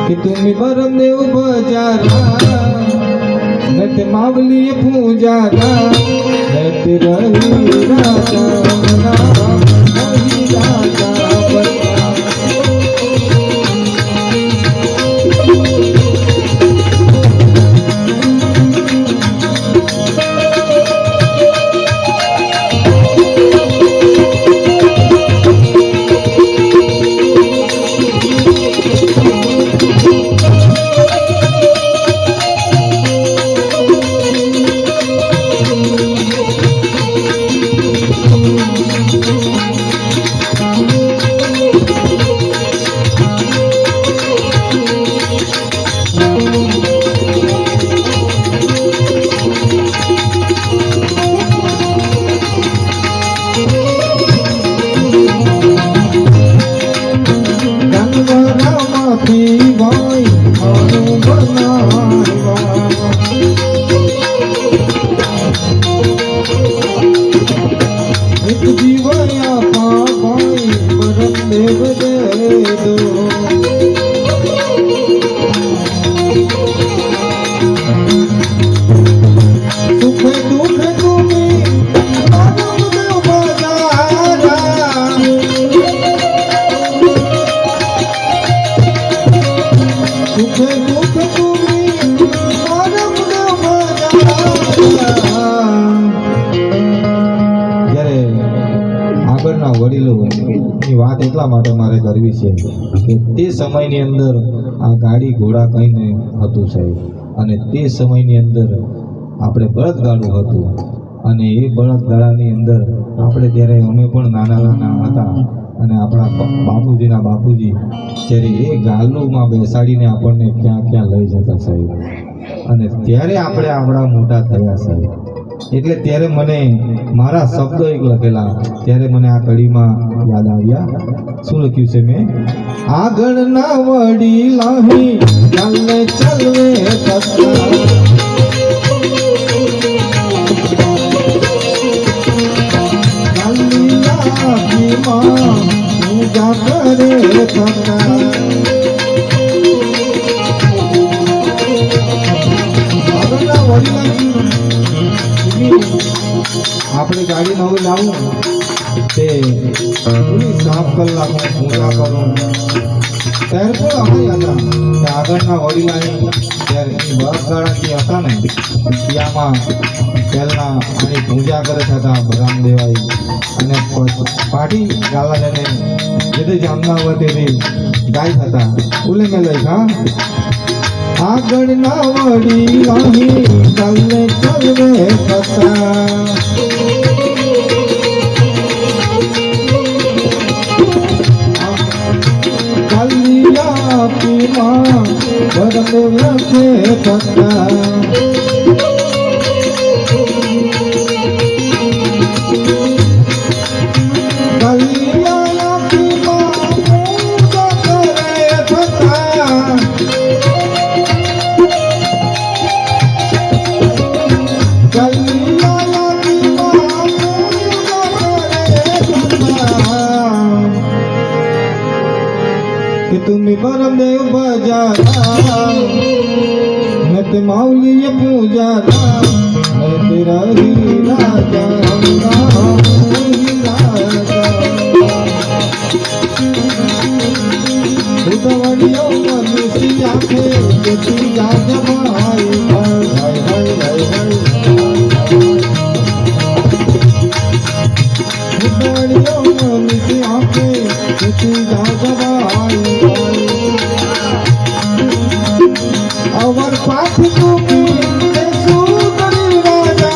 कि तुम्ही बरमदेव बजारा नत मावली पूजारा नत रही राजा मना रही राजा बना વડીલોની વાત એટલા માટે મારે કરવી છે કે તે સમયની અંદર આ ગાડી ઘોડા કહીને હતું સાહેબ, અને તે સમયની અંદર આપણે બળદગાડું હતું, અને એ બળદગાડાની અંદર આપણે ત્યારે અમે પણ નાના નાના હતા, અને આપણા બાપુજીના બાપુજી જ્યારે એ ગાલુમાં બેસાડીને આપણને ક્યાં ક્યાં લઈ જતા સાહેબ, અને ત્યારે આપણે આપણા મોટા થયા સાહેબ. એટલે ત્યારે મને મારા શબ્દો એક લખેલા, ત્યારે મને આ કડીમાં યાદ આવ્યા. શું લખ્યું છે મેં? આગળના વડીલાહી ચાલે ચાલવે થતા પૂજા કરે થતા આપણે ગાડી નવી લાવું તે પૂરી 7 કલાક પૂજા કરું. ત્યારે પણ અમે હતા કે આગળના વડીલાની ત્યારે બળદગાડાથી હતા ને ત્યાંમાં પહેલા આની પૂજા કરે હતા રામદેવાઈ, અને પાટી ગાલા જને જેથી જામનાવતી ગાય હતા ઉલે મેં લઈ હા આગળના વડીલાની ચાલે ચાલવે થતા કલિયા પીમાં બરદેવ લખે થતા तुम्ही बरमदेव बजारा नत माऊली पूजारा नत रही राजा उदवड़ियों मनुष्य आखे जेती जाज भाई भाई भाई भाई भाई उदवड़ियों मनुष्य आखे जेती जाज भाई अवर पाठ तुम्ही सुंदरी राजा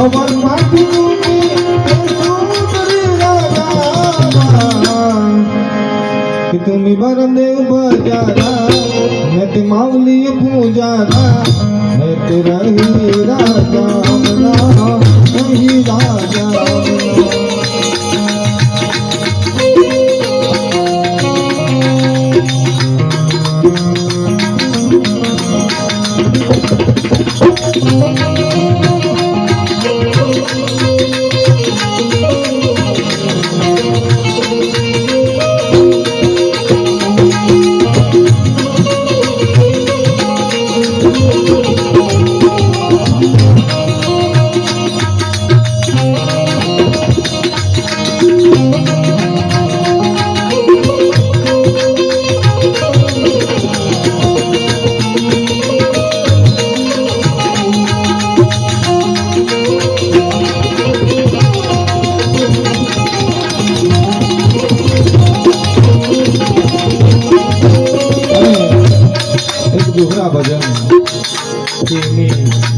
अवर पाठ तुम्ही सुंदरी राजा कि तुम्ही बरमदेव बजारा नत माऊली पूजारा नत रही राजा मना रही राजा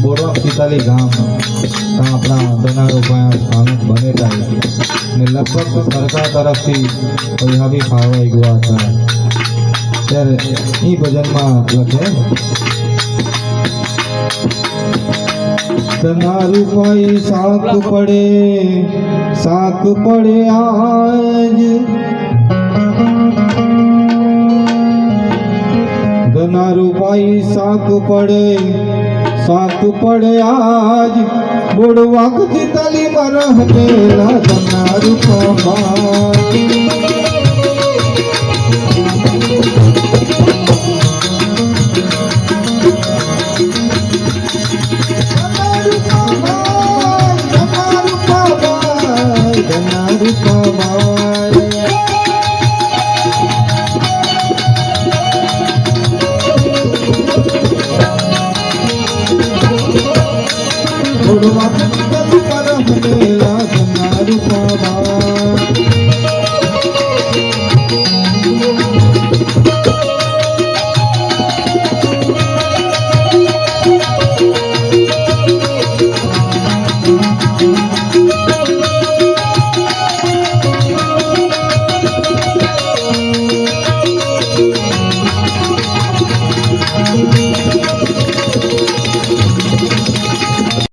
બોરવા પિતાલી ગામ આપણા ધનારો પાસે સ્થાનક બને થાય ને લગભગ સરકાર તરફથી પૈસા બી ફાળવાઈ ગયા હતા ત્યારે એ ભજનમાં લખે ધનારું પાઈ શાક પડે આજ ધનારું પાઈ શાક પડે આજ બોડવા પિતાલી માં રહેલા ધનારું પાઈ Rupa